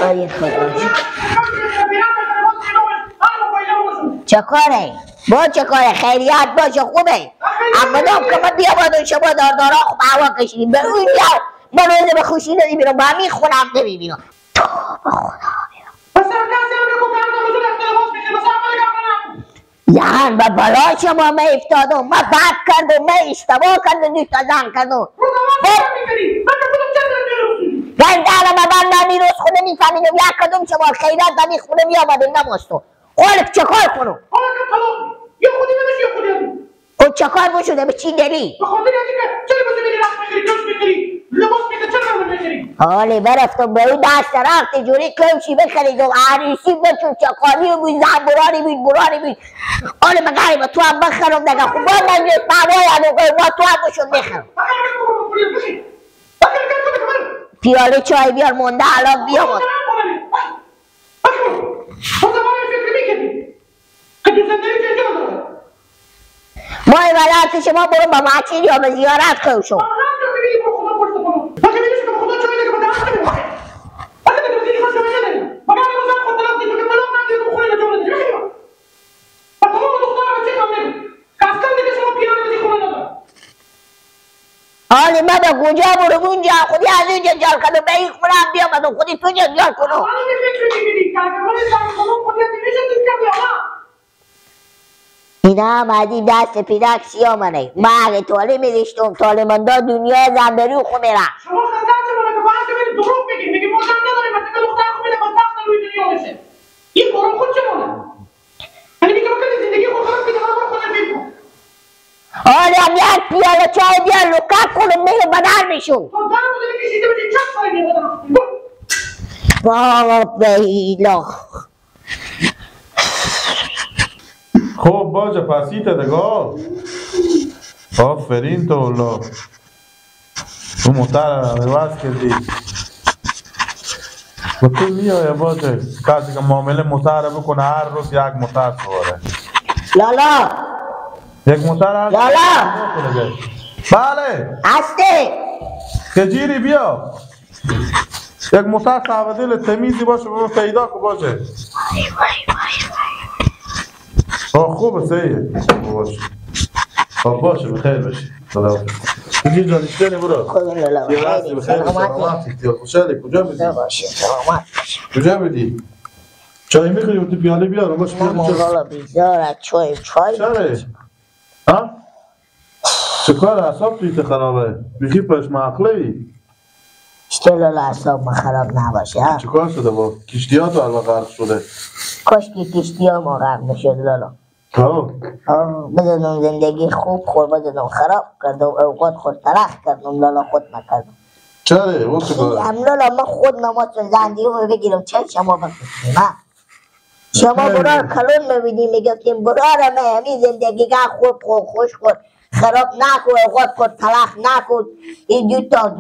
آی خدا چه کاره؟ با چه کاره؟ خیریت باشه خوبه اما دام که من بیامد و شما داردارا خوب هوا کشیدیم به اون یا من روزه به خوشی نمیبینم با همین خونم نمیبینم تو به خدا یهان با بلا شما من افتادم من بد کردم من اشتباه کردم دوست زن کردم گندال ما بندن نیروز خونه میفهمیدم یک کدوم شما خیرات دمی خونه میامدیم نماستم قولک چه کار کنم؟ یه خودی نمیشه یه خودی هم اون چه کار بشده به چی دلی؟ به خاطر اینکه چرا بزی میری رخت میخری کش میخری لباس میخری چرا رو میخری حالی برفتم به اون دست رخت جوری کمشی بخریدم عریسی بچون چکانی بود زنبورانی بود برانی بود حالی مگری با تو هم بخرم دیگه خوب باید من نیست پروای ما تو هم بشون بخرم پیاله چای بیار مونده الان بیامد ما ولایت شما برو با مچین یا به زیارت کنم شما حالی من به کجا برم اونجا خودی از اون جنجال کنم به این خونه هم بیامدم خودی تو جنجال کنم اینا هم از این دست پیدک سیا منه من اگه تاله میرشتم تاله من دا دنیا زنبری و خونه را شما خزر چه باید باید بری دروغ بگیم میگی مردم نداریم وقتی که دختر خوبی بدبخت روی دنیا بشه این قرآن خود چه مونه یعنی میگه وقتی زندگی خود خلاص بیده برای خود بید کن حالا هم یک پیاله چای بیار لکت کنم مهر بدر میشون تو در بوده میکشیده بودی چند سالی میبودم بابا بیلا خب باشه پسیته دگاه آفرین تو الله تو محتر عوض کردی و تو میای باشه کسی که معامله محتر بکنه هر روز یک محتر سواره لالا یک محتر هست لالا بله هسته کجیری بیا یک محتر سعودیل تمیزی باشه بابا پیدا که باشه خوبه سیه باشه باشه بخیر باشی خدا بگی جان اشتنی برو خدا لالا یه راستی بخیر سلامت اختیار خوشحالی کجا بدی؟ باشه سلامت کجا بدی؟ چای میخوری و تو پیاله بیارم باشه نه لالا بیزارت چای چره؟ ها؟ چه کار اعصاب توی خرابه؟ بیخی پشم عقلی اشته لالا اعصاب ما خراب نباشه چه کار شده با کشتی ها تو الان غرق شده؟ کاش که کشتی ها ما غرق نشد لالا بدونم زندگی خوب خور بدونم خراب کردم اوقات خود تلخ کردم لالا خود نکردم چره؟ او چه کاره؟ لالا من خود نماز زندگی رو بگیرم چه شما بکنیم شما برار کلون میبینیم میگفتیم برار من همین زندگی که خوب خوش خود خراب نکن اوقات خود تلخ نکن این دوتا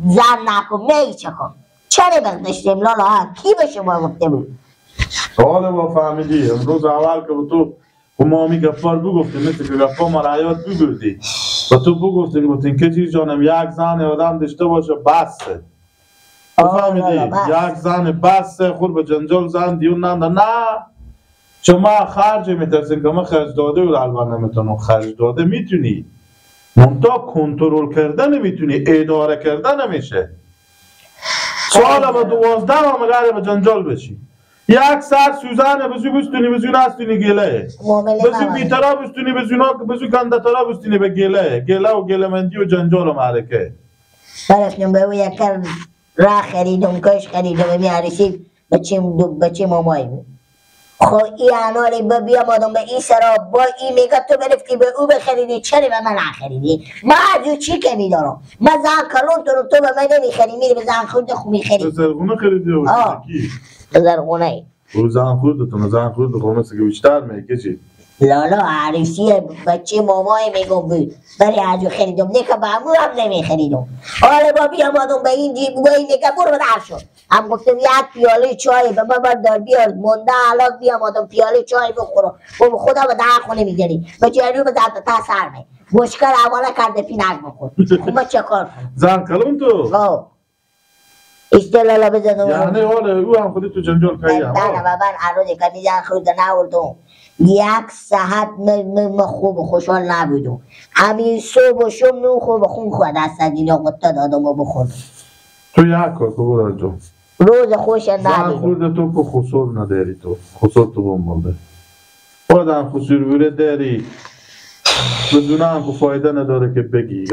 زن نکن میگی چه کن چرا برداشتیم لالا کی به شما گفته بود حالا با فهمیدی امروز اول که تو و ما می گفار بگفتیم مثل که گفار ما رایات بگردی و تو بگفتیم که چیز جانم یک زن آدم داشته باشه بسته فهمیدی یک زن بسته خود به جنجال زن دیون نه شما خرج میترسین که ما خرج داده و الان نمیتونم خرج داده میتونی منطقه کنترل کرده نمیتونی اداره کرده نمیشه سال با 12 هم مگره به جنجال بشی یک سر سوزنه بزو بستونی بزو نستونی گله بزو بیترا بستونی بزو گندترا بستونی به گله و گلمندی و جنجال و معرکه برفتیم به او یک راه خریدم کش خریدم میارسید بچه مامایی بود خب این اناری بیام آدم به این سرا با این میگه تو برفتی به او بخریدی چرا به من نخریدی من از او چی که میدارم من زن کلون تو به من نمیخری میری به زن خود خو میخری به زرگونه خریدی و کی؟ به زرگونه برو زن خودتون زن خودتون خب مثل که بیشتر میگه چی؟ لالا عروسی بچه مامای میگم بود برای عجو خریدم نه که به همون هم نمیخریدم حالا با بیام آدم به این جیب و این میگه برو به در شد هم گفتم یک پیاله چای به من بردار بیار مونده الان بیام آدم پیاله چای بخورم و خدا به در خونه میگری به جایرو به زن تا سر می مشکل اولا کرده پینک بخور خب چه کار کنم زن کلون تو؟ استلالا بزنم یعنی حالا او هم خودی تو جنجال کهی هم نه من عروضی که میزن خود نوردم یک ساعت خوب و خوشحال نبودم همین صبح و شب نو خوب خون خود دست دینا قطع دادم و بخوردم تو یک کار که برای جو روز خوش زن نبودم خورده تو که خسور نداری تو خسور تو بمالده آدم خسور بوده داری بدونه هم که فایده نداره که بگی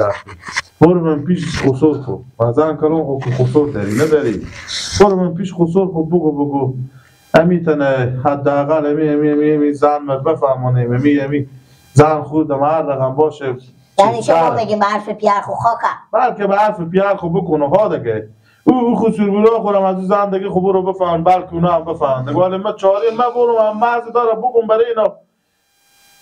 برو من پیش خسور کن زن کلون خود که خسور داری نداری برو من پیش خسور کن بگو امیتنه حداقل امی زن بفهمانه امی زن خورده هر رقم باشه یعنی شما بگیم به حرف پیار خو خاکه بلکه به حرف پیار خو بکنه ها دیگه او خسور بوده خورم از زندگی خو برو بفهم بلکه اونا هم بفهم دیگه ولی من چاری من برو من مرز داره بگم برای اینا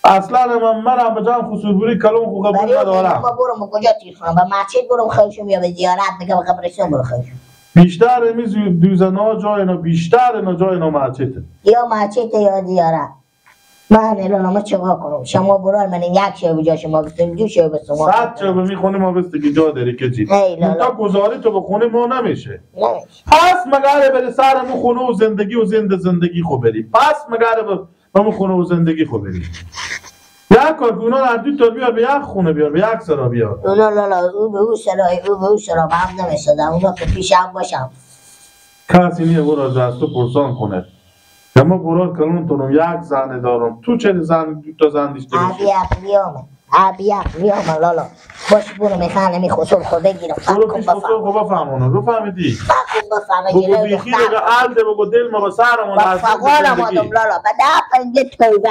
اصلا من به جان خسور بوری کلون خو قبول ندارم ما برم کجا تیر کنم به مسجد برم خیشم یا به زیارت میگم به قبرستان برو خیشم بیشتر امیز دوزنا جای اینا بیشتر اینا جای اینا مسجده یا مسجد یا زیارت من الان ما چیکار کنم شما برار من یک شب به جای شما بستم دو شب بستم 100 شب میخونی ما بستگی جا داری که چی تا گزاری تو بخونه ما نمیشه پس مگره بری سرمون خونه و زندگی و زندگی خو بری پس مگره به خونه و زندگی خو بری یک کار که اونا هر دو تا بیار به یک خونه بیار به یک سرا بیار اونا لالا او به او سرا به هم نمیشدم اونا که پیش هم باشم کسی نیه برا دست تو پرسان کنه اما برار کلون تونم یک زنه دارم تو چه زن دو تا زن دیشته بشی عبیق بیامه لالا باش برو میخوانه می خسور خود بگیرم برو پیش خسور خود بفهمونه رو فهمیدی؟ بگو بیخی دیگه حل ده بگو دل ما با سرمون با فقالم آدم لالا با ده پنجه توبه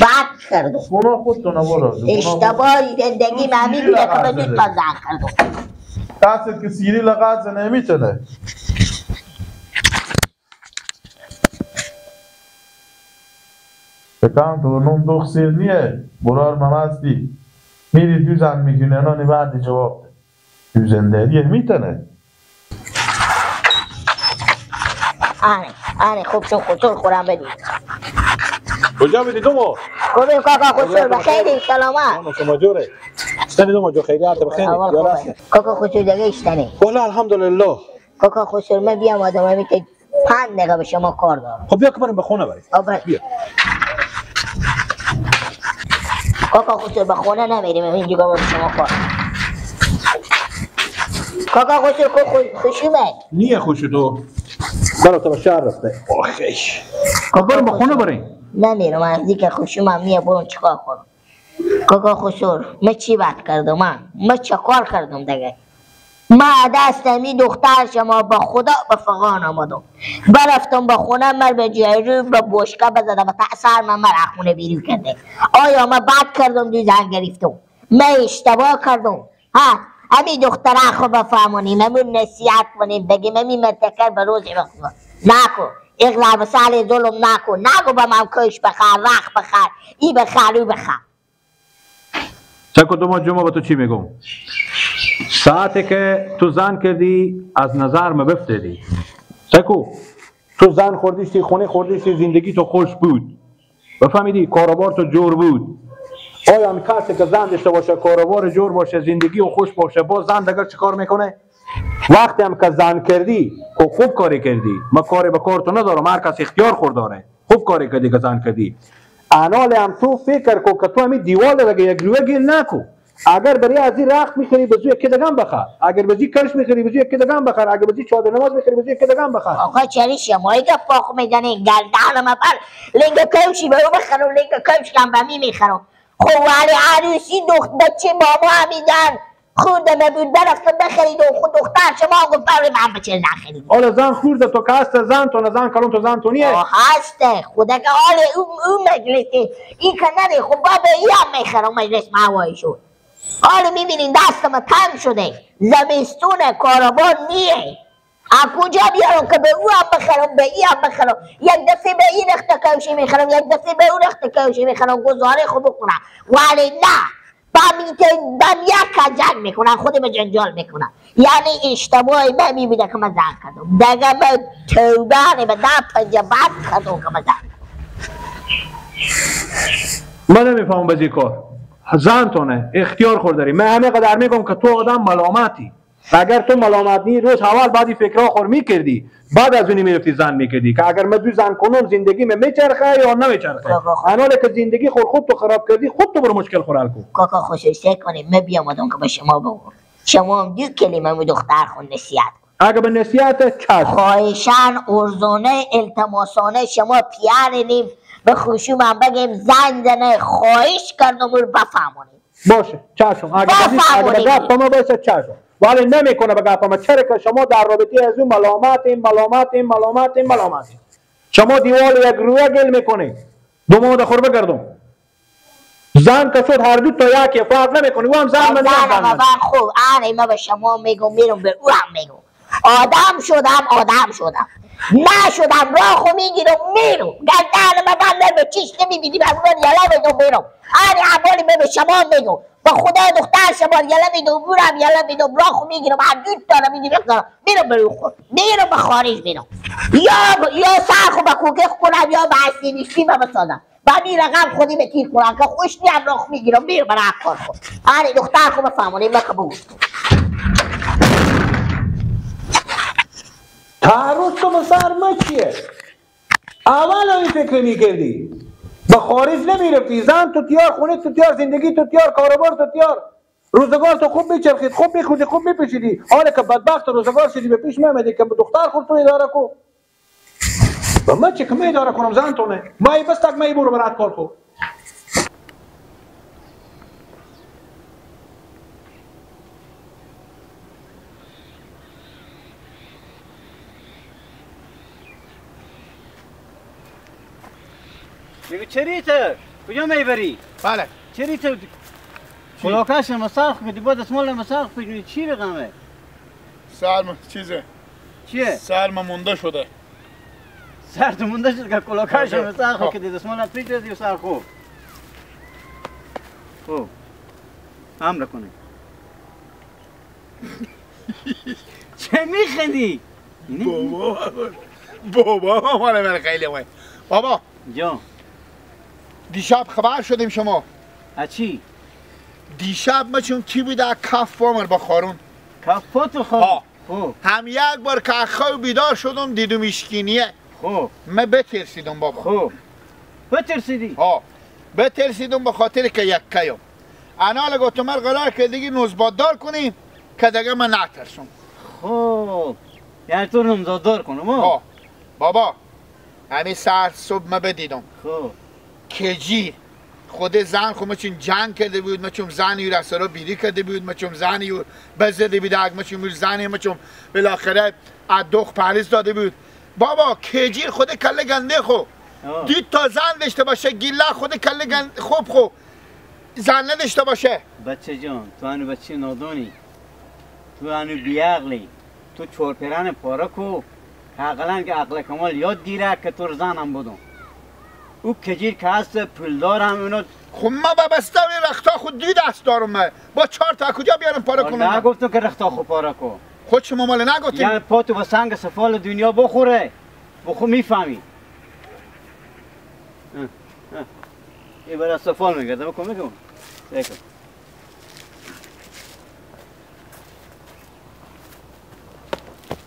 بد کردم اونا خودتونه برا اشتباهی زندگی ممی بوده که به دو تا زن کردم دستت که سیری لغت نمیتونه بکن تو نوم دخ سیر نیه برار ممستی میری دو زن میگونه نانی بعدی جواب دو زندگیه میتونه آره خوب چون خطور خورم بدید کجا بدی دومو؟ خوبیم کاکا خسور بخیری سلامت شما جوره اشتنی دومو جو خیلی عرض بخیری کاکا خسور دیگه اشتنی والله الحمدلله کاکا خسور من بیام آدم همی که 5 دقیقه به شما کار دارم خب بیا که بریم به خونه بریم بیا کاکا خسور به خونه نمیریم اینجا به شما کار کاکا خسور خوشومه نیه خوشو تو برو تو به شهر رفته آخیش خب بریم به خونه بریم نمیرم از دیگه خوشومم میه برون چیکار کنم کاکا خسور من چی بد کردم من چه کار کردم دیگه ما دستم این دختر شما با خدا به فغان آمدم برفتم به خونه مر به جایرو به بوشکه بزدم و تأثیر من مر خونه بیرون کرده آیا من بد کردم دو زن گرفتم من اشتباه کردم همین دختره خو بفهمونیم همون نصیحت کنیم بگیم همین مرتکر به روز بخون نکن اغلب سال ظلم نگو به من کش بخر رخ بخر ای بخر او بخر چکو تو ما جمعه به تو چی میگم ساعتی که تو زن کردی از نظر ما بفتدی چکو تو زن خوردیشتی خونه خوردیشتی زندگی تو خوش بود بفهمیدی کاروبار تو جور بود آیا هم کسی که زن داشته باشه کاروبار جور باشه زندگی و خوش باشه با زن دگر چه کار میکنه وقتی هم که زن کردی که خوب کاری کردی ما کاری به کار تو ندارم هر کس اختیار خود داره خوب کاری کردی که زن کردی انال هم تو فکر کو که تو همین دیوال لگه یک روی گیر نکو اگر برای از این رخت میخری بزو یک دگم بخر اگر بزی کرش میخری بزو یک دگم بخر اگر بزی چادر نماز میخری بزو یک دگم بخر آقا چری شمایی که پاخ میزنه گردن ما بر لنگ کمشی برو بخرم لنگ کمش کم بمی میخرم خب ولی عروسی دخت بچه ماما همیدن خودم بود برفتم بخرید و خود دختر شما گفت برای من بچه نخرید حالا زن خورده تو که هست زن تو نزن کلون تو زن تو نیه هسته خدا که حال اون مجلسی این که نده خب با به ای هم میخرم مجلس موایی شد حالا میبینین دستم تنگ شده زمستون کارابان نیه از کجا بیارم که به او هم بخرم به ای هم بخرم یک دفعه به این رخت کوشی میخرم یک دفعه به اون رخت کوشی میخرم گزاره خوب بکنم ولی نه بم یک جنگ میکنم خودم جنجال میکنم یعنی اشتباهی من میبینه که من زن کردم دیگه من توبه به ده پنجه بد کردم که من زن من نمیفهمم بزی کار زن تو نه اختیار خود داری من همه قدر میگم که تو آدم ملامتی اگر تو ملامت نی روز اول بعدی فکرها خور میکردی بعد از اونی میرفتی زن میکردی که اگر من دو زن کنم زندگی من میچرخه یا نمیچرخه. حالا که زندگی خود تو خراب کردی خود تو برو مشکل خور حل کن. کاکا خصوصی کنیم من بیامدم که به شما بگم شما هم دو کلمه به دختر خون نصیحت کن. اگر به نصیحت چشم خواهشان ارزونه التماسانه شما پیانیم به خشوع من بگیم زن زنه خواهش کردم رو بفهمونیم. باشه چشم اگر گفت ما باشه چشم ولی نمیکنه به گفتم چرا که شما در رابطه از اون ملامت شما دیوال یک رویه گل میکنی دو ماه خور بگردم زن که شد هر دو تا یکی فرق نمیکنی و هم زن من خوب ما به شما میگم میرم به او هم میگم آدم شدم نشدم راه خو میگیرم میرم گردن مدن به چیش نمیبینی به اون یلا میدم میرم حوالی به شما میگم با خدا دختر شما یلا میدم برم یلا میدم راه خو میگیرم هر دو تا میرم به خود میرم به خارج میرم یا سر خو به کوکه کنم یا به اسیلیشی بسازم بعد این رقم خودی به تیر کنم که خوش نیم راه خو میگیرم میرم برای کار خود دختر خو بفهمونی من قبول تعرض تو بسر ما چیه؟ اول این فکر میکردی به خارج نمیرفتی زن تو تیار خونه تو تیار زندگی تو تیار کاروبار تو تیار روزگار تو خوب میچرخید خوب میخودی خوب میپیچیدی حالا که بدبخت روزگار شدی به پیش میامدی که به دختر خود تو اداره کو به من چه که اداره کنم زن تو نه مایی بس تک مایی برو برات کار کو میگه چریته کجا میبری؟ بله چریته کلاکش مساخ که دیگه دستمال مساخ بگیری چی رقمه؟ سرم چیزه چیه؟ سرم مونده شده سرت مونده شده که کلاکش مساخ که دستمال پیچیدی و سر خوب خوب امر کنی چه میخندی؟ بابا مال من خیلی وای بابا جان دیشب خبر شدیم شما چی؟ دیشب ما چون کی بوده کف بامر با خارون کفاتو خواه خوب هم یک بار که خواب بیدار شدم دیدم اشکینیه خوب من بترسیدم بابا خوب بترسیدی؟ بترسیدم به خاطر که یک کیم انا لگو تو مر قرار که دیگه نوزباددار کنیم که دیگه من نترسم خوب یعنی تو نمزاددار کنم بابا همین ساعت صبح من بدیدم خوب کجی خود زن خود مچون جنگ کرده بود مچون زن یور اثرا بیری کرده بود مچون زن یور بزده بود اگ مچون زن مچون بالاخره ادوخ پالیس داده بود بابا کجی خود کله گنده خو دید تا زن داشته باشه گیلا خود کله گنده خوب زن نداشته باشه بچه جان تو هنو بچه نادانی تو هنو بیعقلی تو چورپران پاره کو حقلا که عقل کمال یاد گیره که تو زنم بودم او کجیر که هست پولدار هم اونو خب ما ببستم این رختا خود دو دست دارم من با 4 تا کجا بیارم پاره کنم نگفتم که رختا خود پاره کن خود شما مال نگفتیم یعنی پاتو با سنگ سفال دنیا بخوره بخو میفهمی این برای سفال میگرده بکن میگم دیکن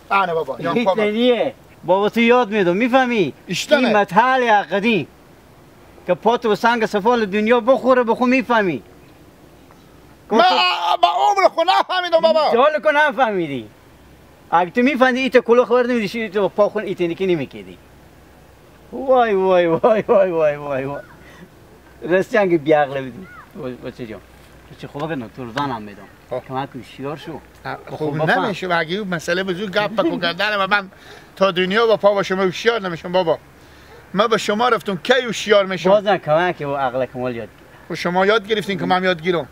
آنه بابا هیتنیه بابا تو یاد میدم میفهمی این مطال قدیم که پاتو و سنگ سفال دنیا بخوره بخو میفهمی ما با عمر خو نفهمیدم بابا جال کو نفهمیدی اگه تو میفهمیدی ایت کلو خبر نمیدی تو پا خون ایت نکی نمیکردی وای وای وای وای وای وای وای رستنگ بیاغله بدی بچه جان چه خوبه که تو زنم میدم کمک هوشیار شو خوب نمیشه اگه مسئله بزرگ گپ پکو کردن و من تا دنیا با پا با شما هوشیار نمیشم بابا ما به شما رفتم کی هوشیار میشم بازم کمک و عقل کمال یاد و شما یاد گرفتین که من یاد گیرم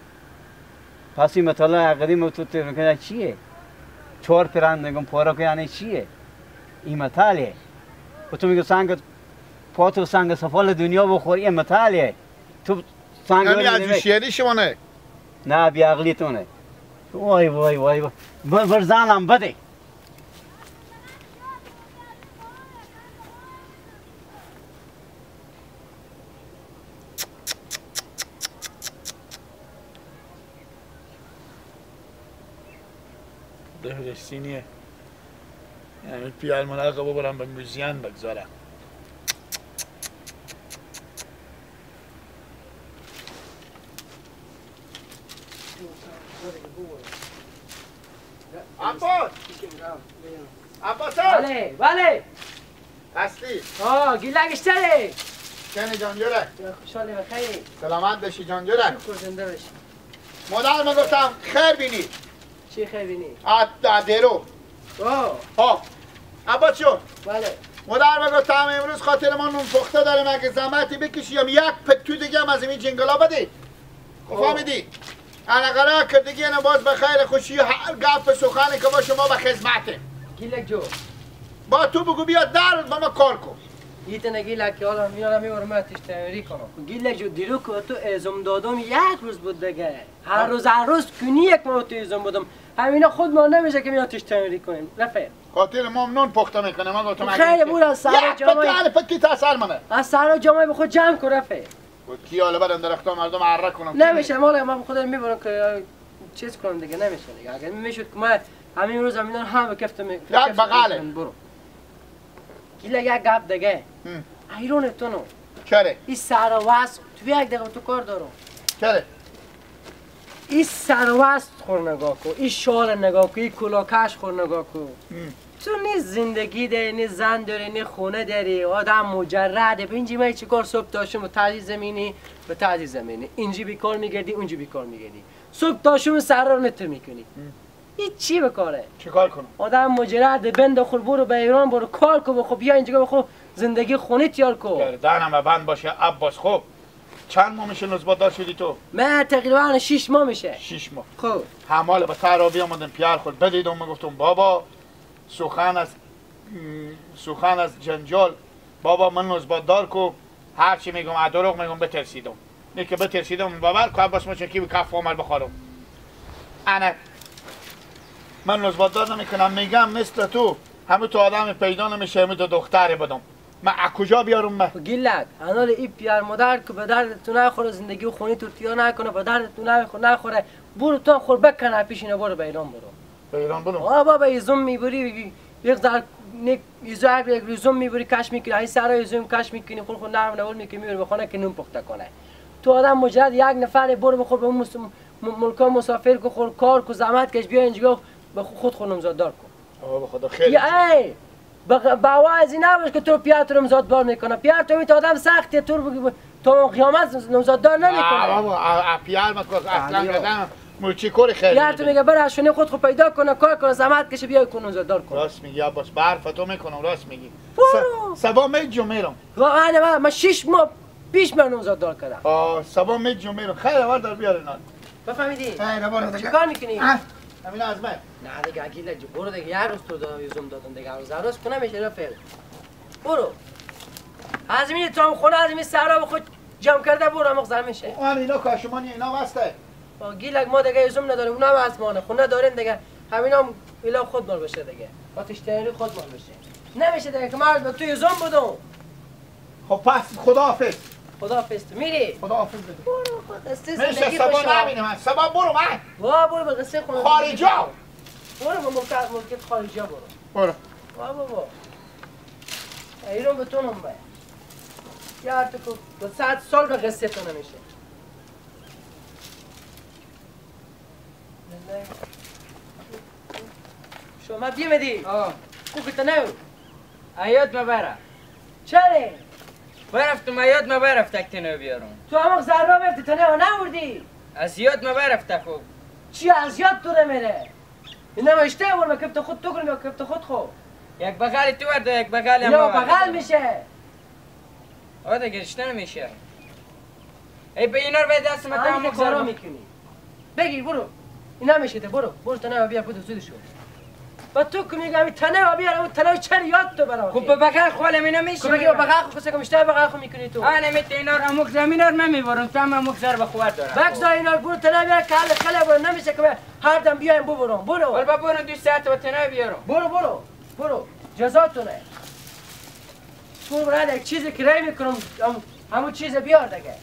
پس این مطالعه قدیم تو میگن چیه 4 پرند میگم پارا که یعنی چیه این مطالعه و تو میگه سنگ پاتو سنگ سفال دنیا بخوری این مطالعه تو سنگ یعنی از هوشیاری شما نه بی عقلیتونه وای وای وای بر زنم بده ده سینیه یعنی پیال ملاقه ببرم به موزیان بگذارم عباس عباس بله بله هستی؟ گیلگش تره کنی جان جوره خوشحالی بخیر سلامت بشی جان جوره شکر زنده بشی مادر ما گفتم خیر بینی چی خیر بینی؟ دیرو عباس شو بله مادر ما گفتم امروز خاطر ما نون پخته داریم اگه زحمتی بکشیم یک پتو دیگه هم از این جنگلا بدی فهمیدی؟ انا قرار کردگی انا باز بخیر خوشی هر گپ سخنی که با شما به خدمته گیلک جو با تو بگو بیاد در با ما کار کن ایتنه گیلک که حالا میارم میبرم اتش تمری کنم گیلک جو دیرو که تو ازم دادم یک روز بود دیگه هر روز کنی یک ما تو ازم بودم همینا خود ما نمیشه که میاتش تمری کنیم نفر خاطر ما نون پخته میکنه ما گفتم خیلی بود از سر جامعه یک پکی تاثیر منه از سر جامعه به خود جمع کن رفه بود کی حالا بدن درختا مردم عرق کنم نمیشه مال ما خودم میبرم که چیز کنم دیگه نمیشه دیگه اگه میشد که ما همین روز همینا هم به کفتم یک بغاله برو گیلا یک گپ دیگه ایرون تو نو چره این سر واسط تو یک دقیقه تو کار دارم چره این سر واسط خور نگاه کن این شال نگاه کن این کلاکش خور نگاه کن تو نی زندگی داری نی زن داری نی خونه داری آدم مجرده به اینجی من چیکار صبح تا شما تعدیل زمینی به تعدیل زمینی اینجی بیکار میگردی اونجی بیکار میگردی صبح تا شما سر رو نتو میکنی این چی بکاره چیکار کنم آدم مجرده بند خور برو به ایران برو کار کن خب بیا اینجا بخو زندگی خونه تیار کن گردنم بند باشه عباس خوب چند ماه میشه نزباددار شدی تو؟ من تقریبا 6 ماه میشه 6 ماه خب همال به ترابی آمدن پیار خود بدیدم گفتم بابا سخن از جنجال بابا من نزباددار کو هر چی میگم دروغ میگم بترسیدم نه که بترسیدم باور کو عباس مچن کی به کف عمر بخورم انا من نزباددار نمیکنم میگم مثل تو همه تو آدم پیدا نمیشه همه تو دختره بدم من از کجا بیارم من گیلک انال این پیار مادر که به دردتون نخوره زندگی و خونی تو تیار نکنه به دردتون نخوره برو تو خور بکنه پیشینه برو به ایران برو به ایران برو بابا ایزم میبری یک ذره یک روزم میبری کش میکنی این سرا ایزم کش میکنی خود نرم نول میکنی میبری به خانه که نون پخته کنه تو آدم مجرد یک نفر برو بخور به اون ملکا مسافر کو خور کار کو زحمت کش بیا اینجا به خود نمزاد دار کن به خدا خیلی ای باوازی نباش که تو پیار تو نمزاد بار میکنه پیار تو میت آدم سختیه تو قیامت نمزاد دار نمیکنه بابا پیار ما اصلا قدم موچی کاری خیلی پیار تو میگه برو اشونه خود پیدا کنه کار کنه زحمت کشه بیا کن نمزاد دار کن راست میگی عباس برف تو میکنم راست میگی برو سبا میجو میرم من 6 ماه پیش من نمزاد دار کردم سبا میجو میرم خیلی وار در بیار اینا بفهمیدی برو چیکار میکنی همین از من نه دیگه اگه برو دیگه یه روز تو دادم یوزم دادم دیگه روز کنه میشه رفیق برو از این تو خونه از این سرا خود جمع کرده برو مغزر میشه اینا کاشمانی اینا واسطه با گیلک ما دیگه یوزم نداریم اونم اسمانه خونه داریم دیگه همینا ایلا خود مال بشه دیگه آتش تیاری خود مال بشه نمیشه دیگه که مرد تو یوزم بودم خب پس خداحافظ خداحافظ میری خداحافظ بده برو خود است میشه زندگی سبا خوشا نبینه من سبا برو من برو به قصه خونه خارجا برو به ملکت خارجا برو برو بابا ایران به تو نمبه یار تو که 100 سال به قصه تو نمیشه شما بیمدی؟ خوبی تو نو ایاد ما برفت چره؟ برفتم ایاد ما برفت اکتی نو بیارم تو همه زربا برفتی تو نو نوردی از یاد ما برفت خوب چی از یاد تو نمیره؟ این نمه اشته برمه کبت خود تو کنیم یا کبت خود خود یک بغل تو ورده یک بغل هم یا بغل میشه آده گرشته نمیشه ای به اینا رو به دست ما همین کارا میکنی بگیر برو اینا میشه برو تنه بیا بود زود شو و تو که میگم این تنه بیا اون تنه چرا یاد تو برام خب به بغل خالم اینا میشه خب بگیر بغل خود کسی که مشته بغل خود میکنی تو آ نمیت اینا رو اموک زمین رو نمیبرم تو هم اموک زر به خوات دارم بگذار اینا رو برو تنه بیا که حل خله برو نمیشه که هر دم بیایم ببرم برو ولی برو 2 ساعت و تنه بیارم برو جزاتونه تو برای یک چیزی که رای میکنم همون چیز بیار دیگه